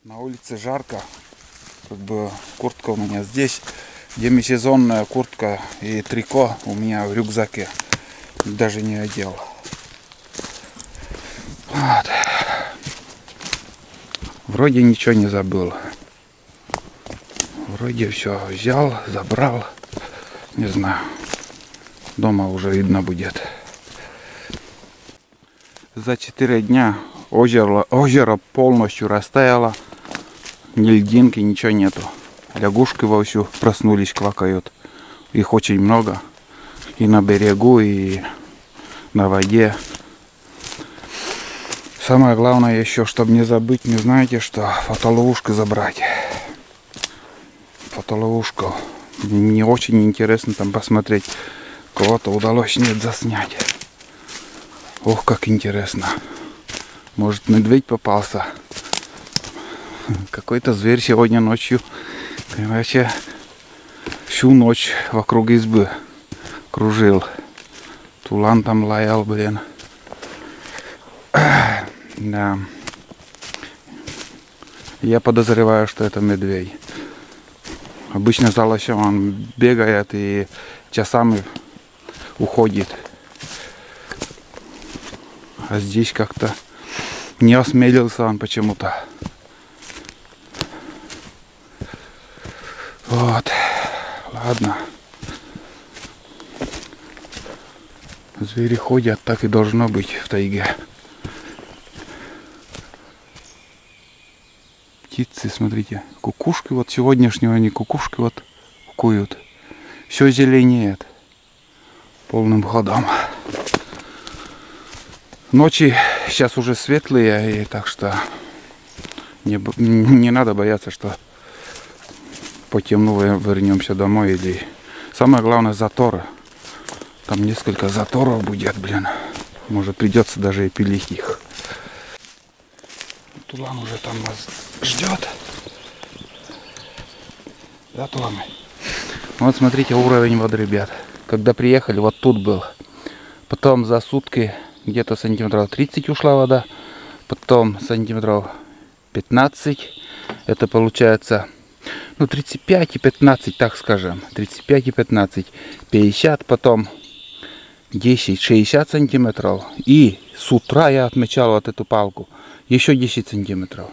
На улице жарко, как бы куртка у меня здесь, демисезонная куртка и трико у меня в рюкзаке, даже не одел. Вот. Вроде ничего не забыл, вроде все взял, забрал, не знаю, дома уже видно будет. За 4 дня озеро полностью растаяло. Ни льдинки, ничего нету. Лягушки вовсю проснулись, квакают. Их очень много. И на берегу, и на воде. Самое главное еще, чтобы не забыть, не знаете что, фотоловушку забрать. Фотоловушку. Мне очень интересно там посмотреть. Кого-то удалось нет заснять. Ох, как интересно. Может, медведь попался. Какой-то зверь сегодня ночью, короче, всю ночь вокруг избы кружил. Тулан там лаял, блин. Да. Я подозреваю, что это медведь. Обычно за лосем он бегает и часами уходит. А здесь как-то не осмелился он почему-то. Вот, ладно. Звери ходят, так и должно быть в тайге. Птицы, смотрите, кукушки вот сегодняшнего, они кукушки вот куют. Все зеленеет полным ходом. Ночи сейчас уже светлые, и так что не надо бояться, что по темну вернемся домой. Или самое главное, заторы. Там несколько заторов будет, блин. Может, придется даже и пилить их. Тулан уже там нас ждет. Да, Тулан? Вот смотрите уровень воды, ребят. Когда приехали, вот тут был. Потом за сутки где-то сантиметров 30 ушла вода. Потом сантиметров 15. Это получается, ну, 35 и 15, так скажем. 35 и 15. 50, потом 10-60 сантиметров. И с утра я отмечал вот эту палку. Еще 10 сантиметров.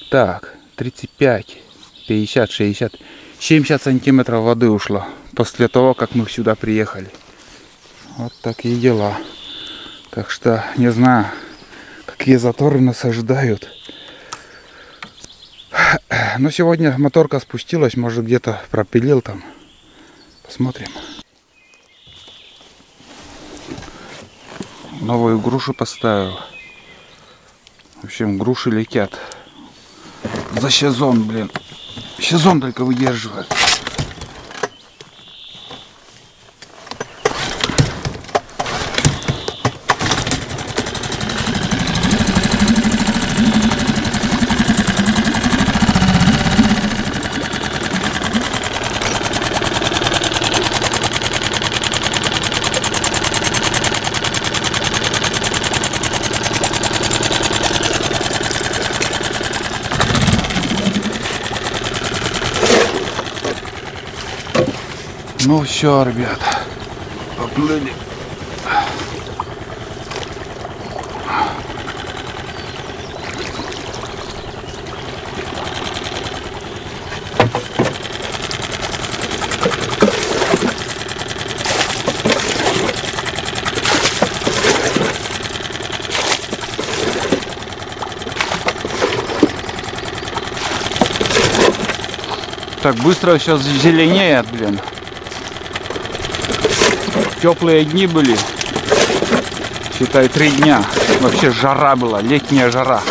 Так, 35, 50, 60, 70 сантиметров воды ушло. После того, как мы сюда приехали. Вот такие дела. Так что, не знаю, какие заторы нас ожидают. Но сегодня моторка спустилась, может, где-то пропилил там. Посмотрим. Новую грушу поставил. В общем, груши летят. За сезон, блин. Сезон только выдерживает. Ну все, ребят, поплыли. Так быстро сейчас зеленеет, блин. Теплые дни были, считай, 3 дня. Вообще жара была, летняя жара.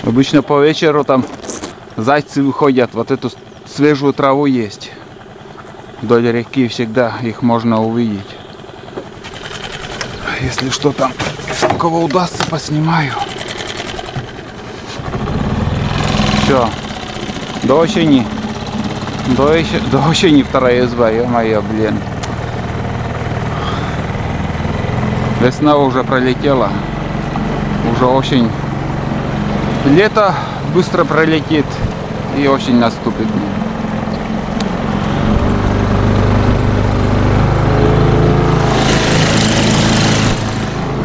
Обычно по вечеру там зайцы выходят, вот эту свежую траву есть. Вдоль реки всегда их можно увидеть. И Если что там, у кого удастся, поснимаю. Все. До осени. До осени вторая изба, ё-моё, блин. Весна уже пролетела. Уже осень. Лето быстро пролетит. И осень наступит.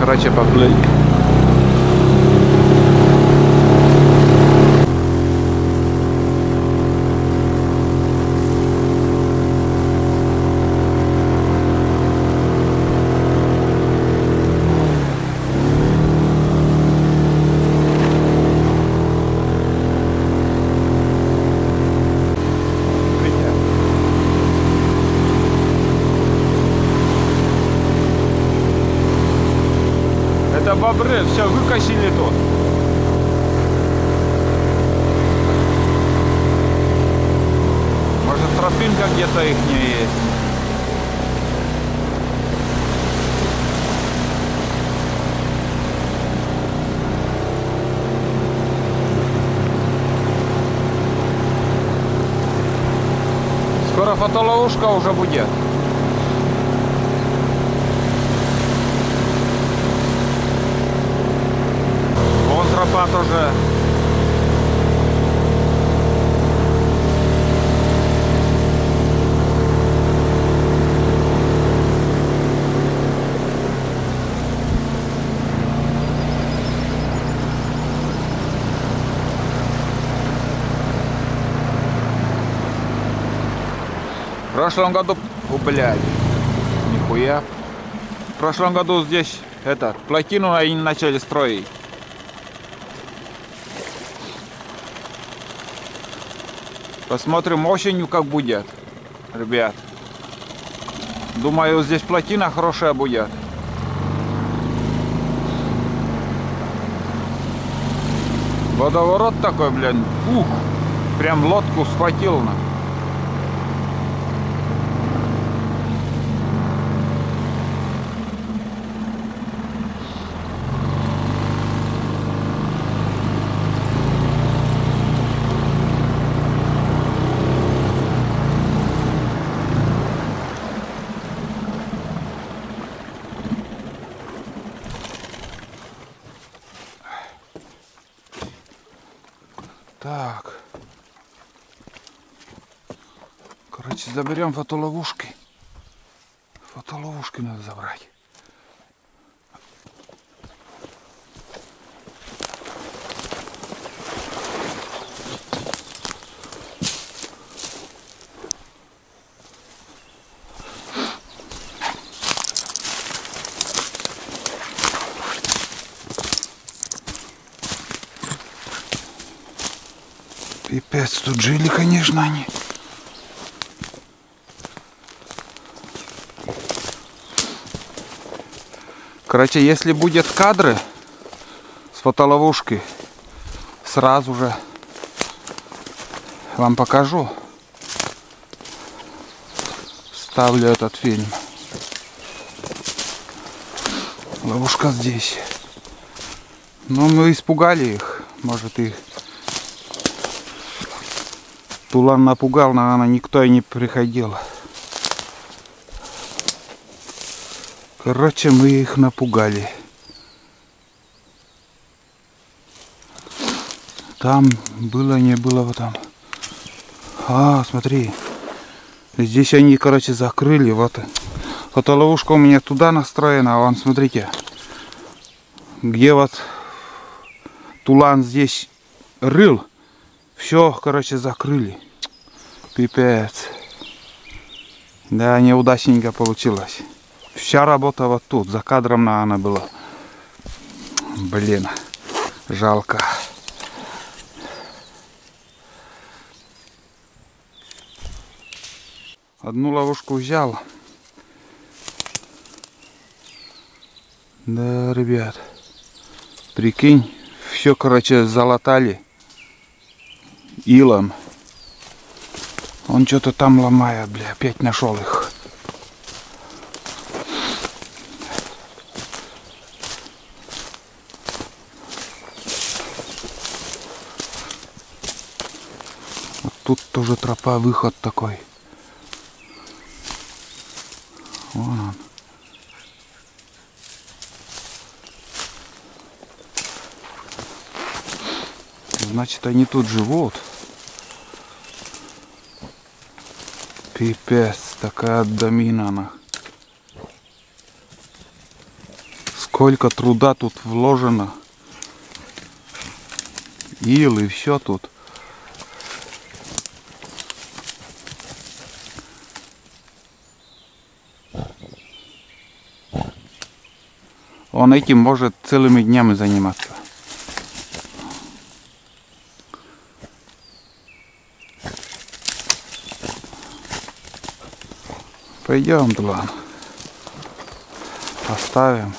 Короче, поплыли. Это бобры, все выкосили тут. Может, тропинка где-то их не есть. Скоро фотоловушка уже будет. Тропа тоже. В прошлом году, блядь, нихуя. В прошлом году здесь плотину они начали строить. Посмотрим осенью, как будет, ребят. Думаю, здесь плотина хорошая будет. Водоворот такой, блин. Ух, прям лодку схватил на. Так. Короче, заберем фотоловушки. Фотоловушки надо забрать. Пипец, тут жили, конечно, они. Короче, если будет кадры с фотоловушки, сразу же вам покажу. Ставлю этот фильм. Ловушка здесь. Но мы испугали их. Может, их Тулан напугал, наверное, никто и не приходил. Короче, мы их напугали. Там было, не было вот там. А, смотри. Здесь они, короче, закрыли. Вот. Фотоловушка у меня туда настроена. А вон, смотрите. Где вот Тулан здесь рыл. Все, короче, закрыли. Пипец. Да, неудачненько получилось. Вся работа вот тут, за кадром, наверное, была. Блин, жалко. Одну ловушку взял. Да, ребят. Прикинь, все, короче, залатали илом. Он что-то там ломает, бля, опять нашел их. тут тоже тропа, выход такой. Вон он. Значит, они тут живут. Пипец, такая домина она. Сколько труда тут вложено. Ил и все тут. Он этим может целыми днями заниматься. Пойдем, Длан. Поставим.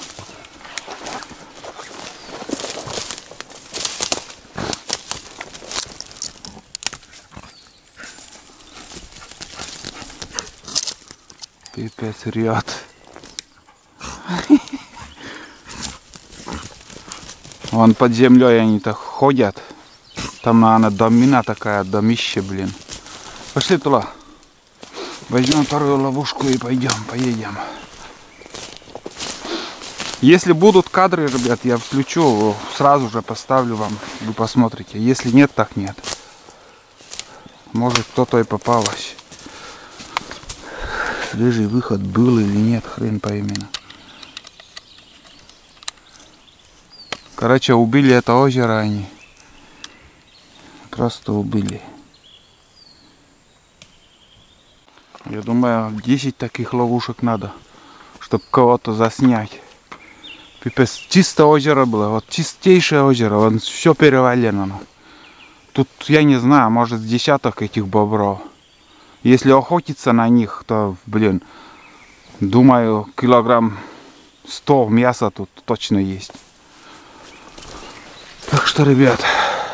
Пипец, ряд. Вон под землей они так ходят. Там, наверное, домина такая, домище, блин. Пошли туда. Возьмем вторую ловушку и поедем. Если будут кадры, ребят, я включу, сразу же поставлю вам, вы посмотрите. Если нет, так нет. Может, кто-то и попалось. Свежий выход был или нет, хрен пойми. Короче, убили это озеро они. Просто убили. Я думаю, 10 таких ловушек надо, чтобы кого-то заснять. Пипец, чисто озеро было, вот чистейшее озеро, вон все перевалено. Тут, я не знаю, может, десяток этих бобров. Если охотиться на них, то, блин, думаю, килограмм 100 мяса тут точно есть. Так что, ребят,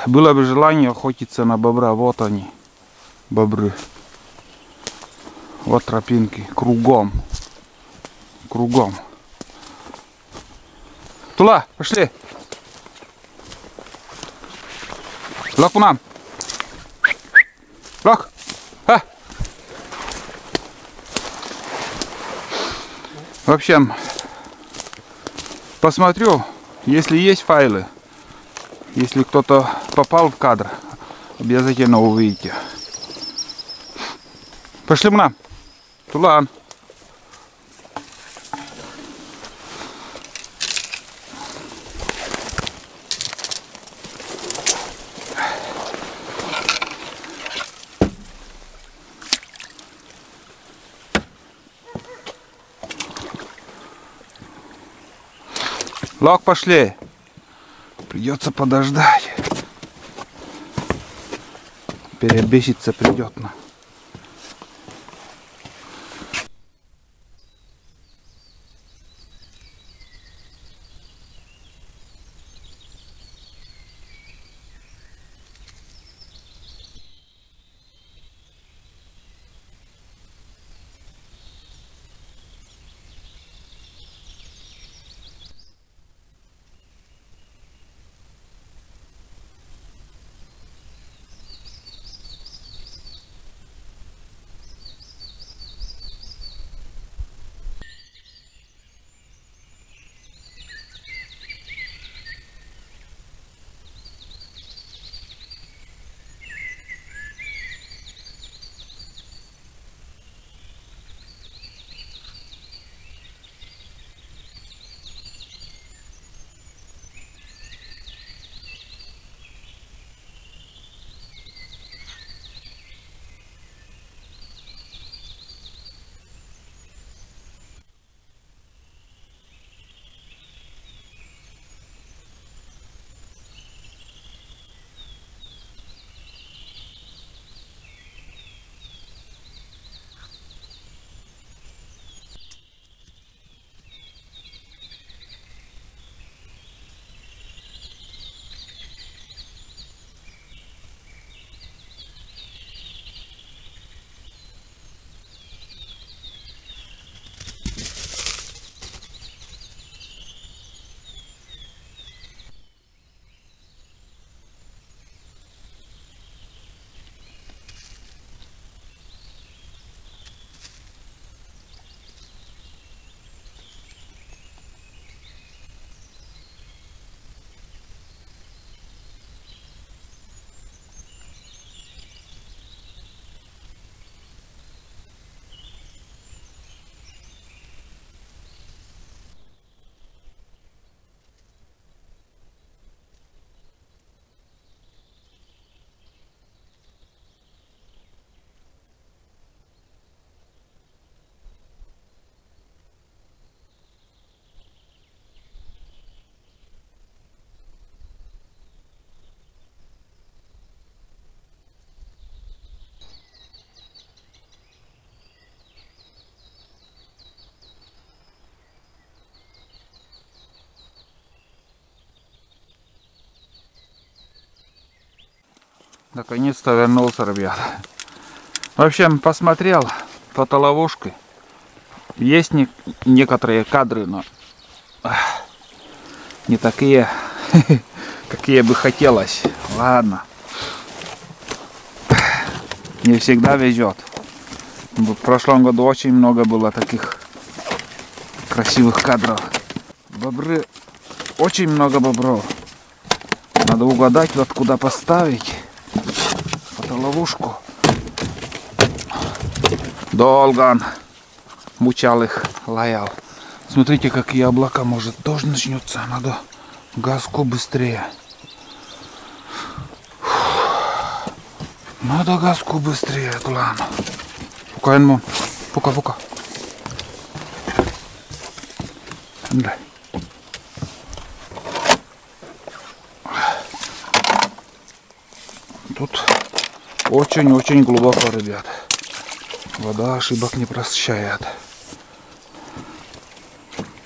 было бы желание охотиться на бобра, вот они, бобры. Вот тропинки, кругом. Кругом. Тула, пошли. Лакунам. Лак. А. В общем, посмотрю, если есть файлы. Если кто-то попал в кадр, обязательно увидите. Пошли мы. Тулан. Лок, пошли. Придется подождать. Перебеситься придется. Наконец-то вернулся, ребят. В общем, посмотрел фотоловушки. Есть некоторые кадры, но не такие, какие бы хотелось. Ладно. Не всегда везет. В прошлом году очень много было таких красивых кадров. Бобры, очень много бобров. Надо угадать, вот куда поставить фотоловушку. Долго он мучал их, лаял. Смотрите, какие облака, может дождь начнется. Надо газку быстрее. Надо газку быстрее, главное. Пукаем, пука. Да. Тут очень-очень глубоко, ребят. Вода ошибок не прощает.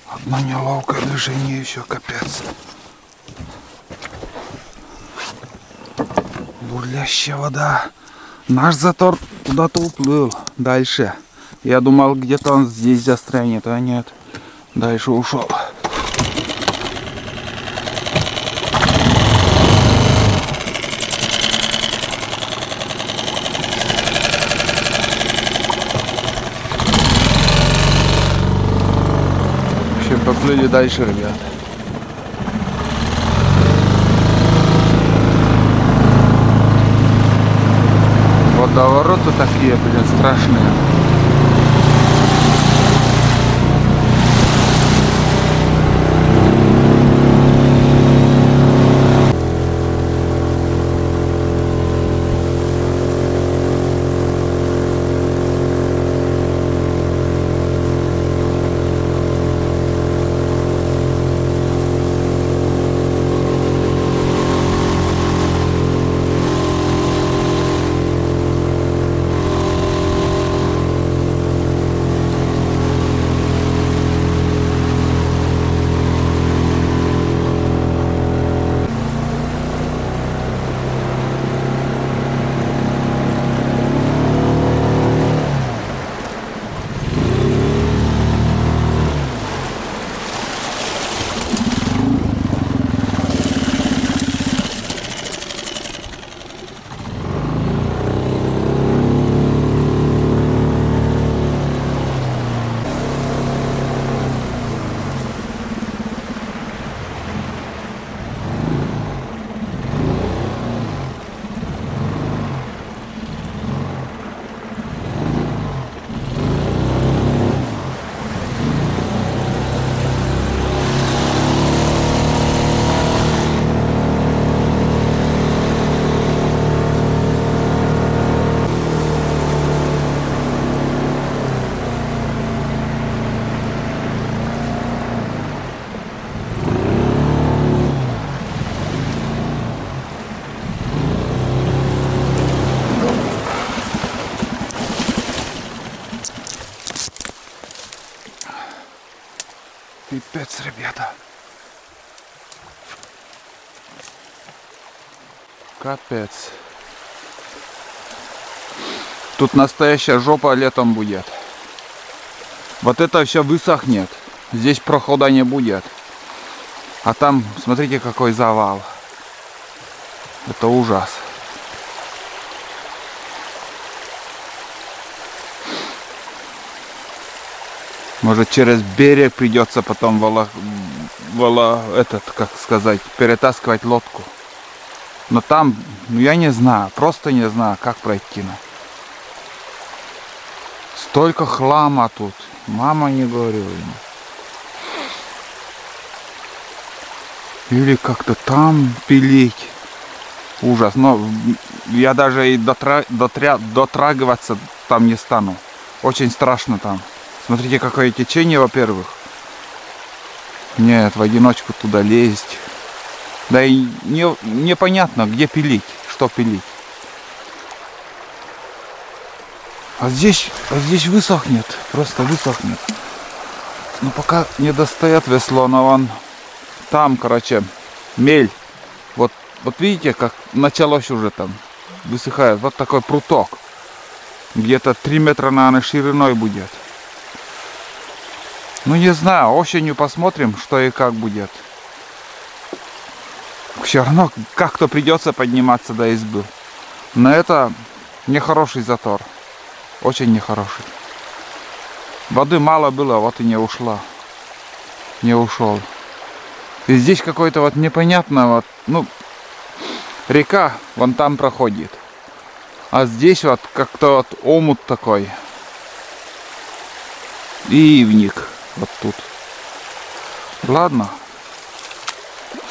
Одно неловкое движение, еще капец. Бурлящая вода. Наш затор куда-то уплыл дальше. Я думал, где-то он здесь застрянет, а нет. Дальше ушел. Поплыли дальше, ребят. Водовороты такие, блин, страшные. Пипец, ребята. Капец. Тут настоящая жопа летом будет. Вот это все высохнет. Здесь прохода не будет. А там, смотрите, какой завал. Это ужас. Может, через берег придется потом как сказать, перетаскивать лодку. Но там, ну я не знаю, просто не знаю, как пройти. Столько хлама тут. Мама, не говорю. Или как-то там пилить. Ужас. Но я даже и дотрагиваться там не стану. Очень страшно там. Смотрите, какое течение, во-первых. Нет, в одиночку туда лезть. Да и непонятно, где пилить, что пилить. А здесь высохнет, просто высохнет. Но пока не достает весло, но вон там, короче, мель. Вот видите, как началось уже там. высыхает. Вот такой пруток. Где-то 3 метра, наверное, шириной будет. Ну, не знаю, осенью посмотрим, что и как будет. Все равно как-то придется подниматься до избы. Но это нехороший затор. Очень нехороший. Воды мало было, вот и не ушла. Не ушел. И здесь какой-то вот непонятно, вот, ну, река вон там проходит. А здесь вот как-то вот омут такой. И ивник вот тут. Ладно.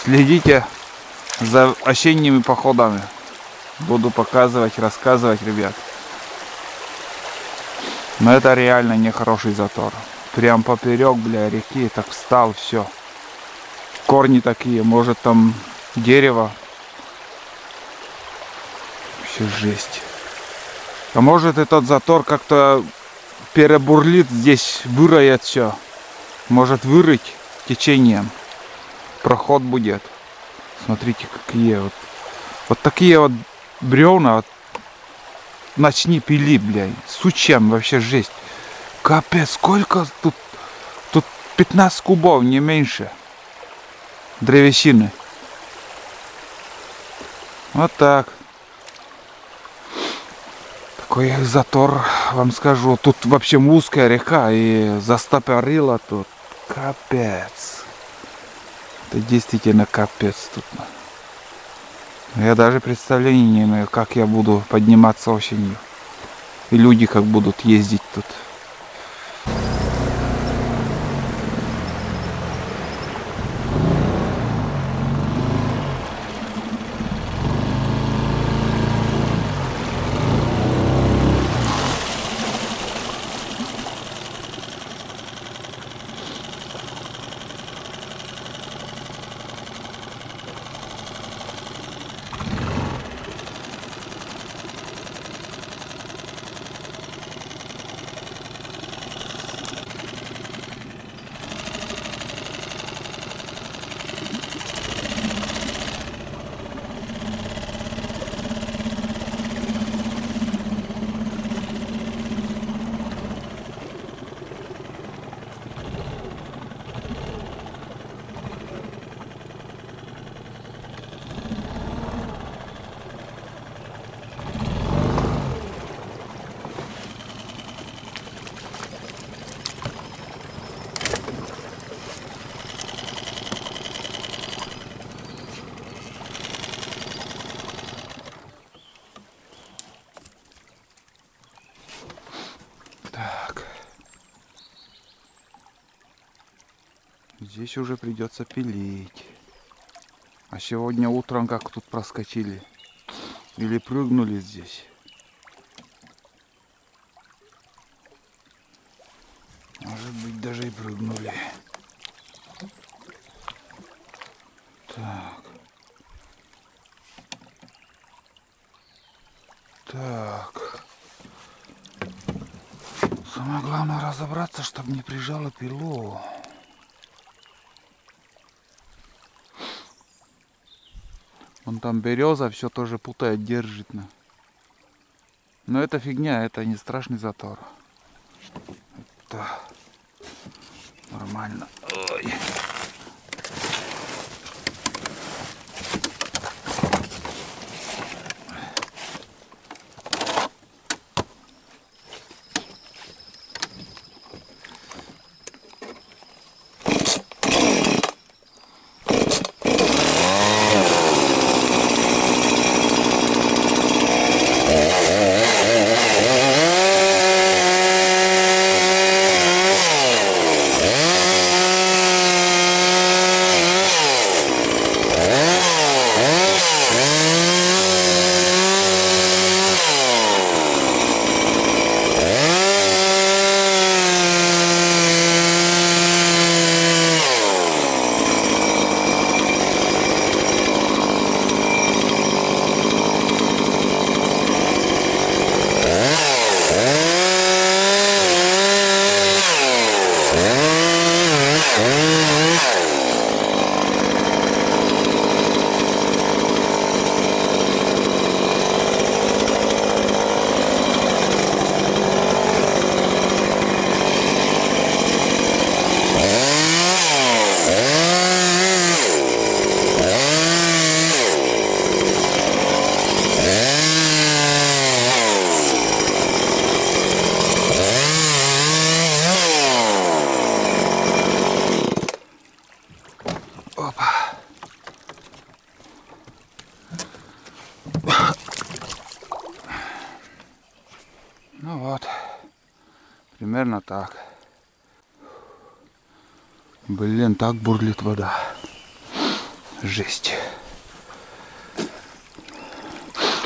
Следите за осенними походами. Буду показывать, рассказывать, ребят. Но это реально нехороший затор. Прям поперек, бля, реки. Так встал, все. Корни такие, может там дерево. Вообще жесть. А может этот затор как-то перебурлит здесь, выроет все. Может вырыть течением. Проход будет. Смотрите, какие вот. Вот такие вот бревна. Вот, начни пили, блядь. Сучьям вообще жесть. Капец, сколько тут? Тут 15 кубов, не меньше. Древесины. Вот так. Такой затор, вам скажу. Тут вообще узкая река и застопорила тут. Капец. Это действительно капец тут. Я даже представления не имею, как я буду подниматься осенью. И люди как будут ездить тут. Здесь уже придется пилить. А сегодня утром как тут проскочили. Или прыгнули здесь. Может быть, даже и прыгнули. Так. Так. Самое главное разобраться, чтобы не прижало пилу. Вон там береза все тоже путает, держит. Но это фигня, это не страшный затор. Это нормально. Ой. Примерно так. Блин, так бурлит вода. Жесть.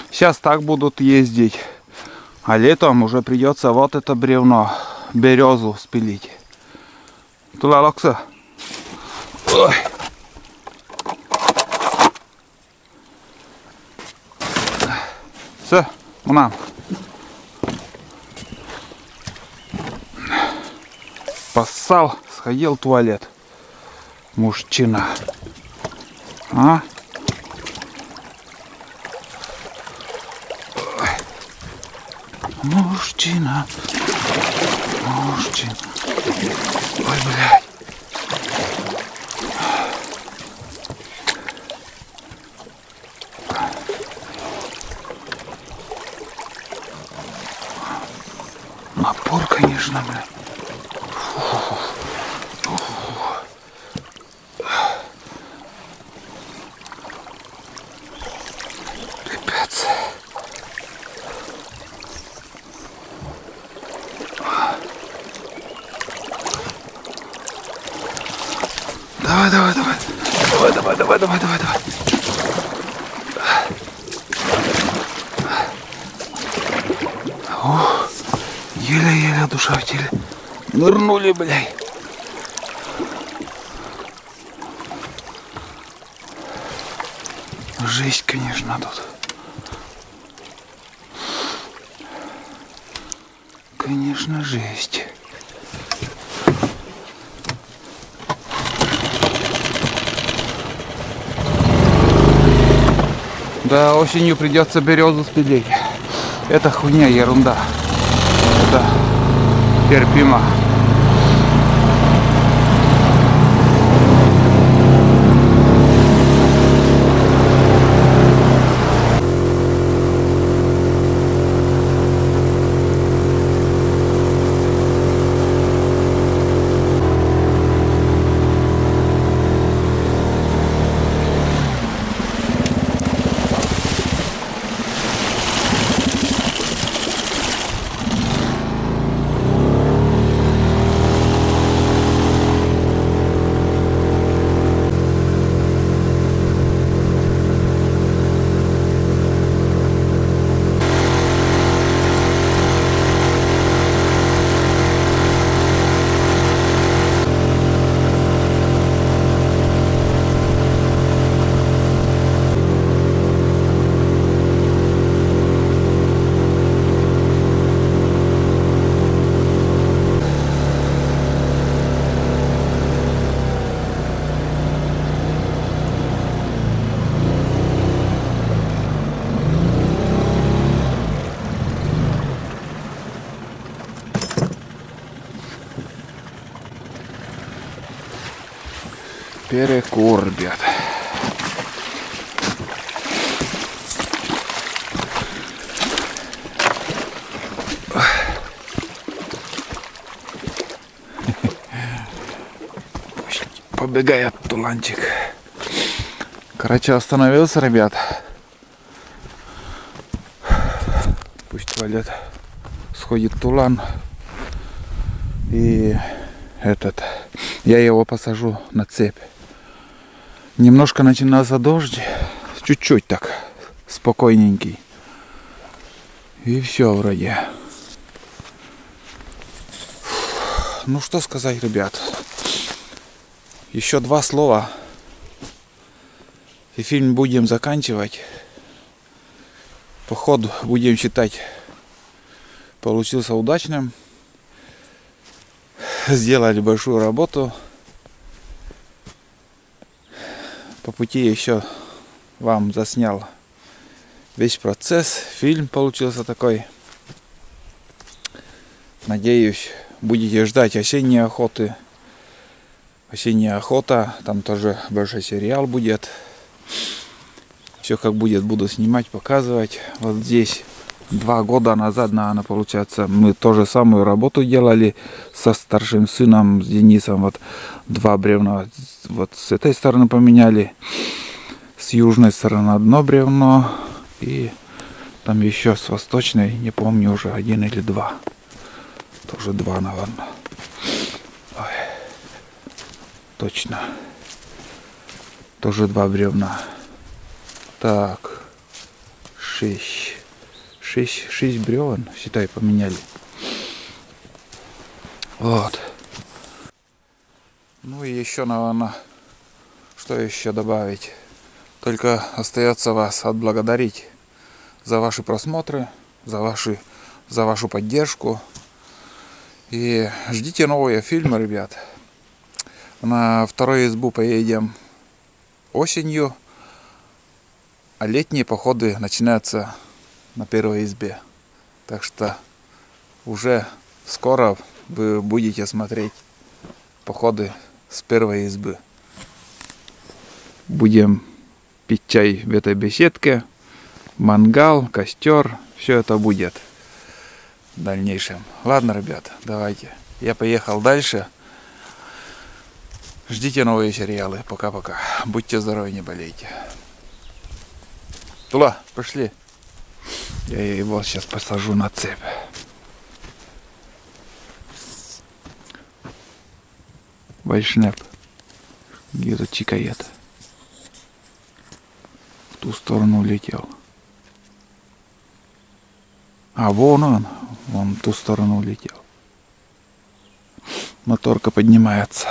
Сейчас так будут ездить. А летом уже придется вот это бревно, березу спилить. Туда локса. Ой. Все, мам. Поссал, сходил в туалет. Мужчина. А? Мужчина. Мужчина. Ой, блядь. Напор, конечно, блядь. Пипец. Давай, давай, давай. Давай, давай, давай, давай, давай, давай. О, еле-еле душа в теле. Нырнули, блядь. Жесть, конечно, тут. Конечно, жесть. Да, осенью придется березу спилить. Это хуйня, ерунда. Это терпимо. Перекур, ребят. Побегает туланчик. Короче, остановился, ребят. Пусть в туалет сходит тулан. И я его посажу на цепь. Немножко начинался дождь. Чуть-чуть так. Спокойненький. И все вроде. Ну что сказать, ребят. Еще 2 слова. И фильм будем заканчивать. Поход будем считать получился удачным. Сделали большую работу. По пути еще вам заснял весь процесс. Фильм получился такой. Надеюсь, будете ждать осенней охоты. Осенняя охота. Там тоже большой сериал будет. Все как будет, буду снимать, показывать. Вот здесь 2 года назад, наверное, получается, мы тоже самую работу делали со старшим сыном, с Денисом. Вот 2 бревна вот с этой стороны поменяли, с южной стороны одно бревно, и там еще с восточной, не помню уже, 1 или 2. Тоже 2, наверное. Ой. Точно. Тоже 2 бревна. Так. 6 бревен, считай, поменяли. Вот. Ну и еще, наверное, что еще добавить? Только остается вас отблагодарить за ваши просмотры, за вашу поддержку. И ждите новые фильмы, ребят. На вторую избу поедем осенью, а летние походы начинаются на первой избе. Так что уже скоро вы будете смотреть походы с первой избы. Будем пить чай в этой беседке, мангал, костер, все это будет в дальнейшем. Ладно, ребят, давайте. Я поехал дальше. Ждите новые сериалы. Пока-пока. Будьте здоровы, не болейте. Тула, пошли. Я его сейчас посажу на цепь. Вайшнеп. Где-то чикает. В ту сторону улетел. А вон он. Вон в ту сторону улетел. Моторка поднимается.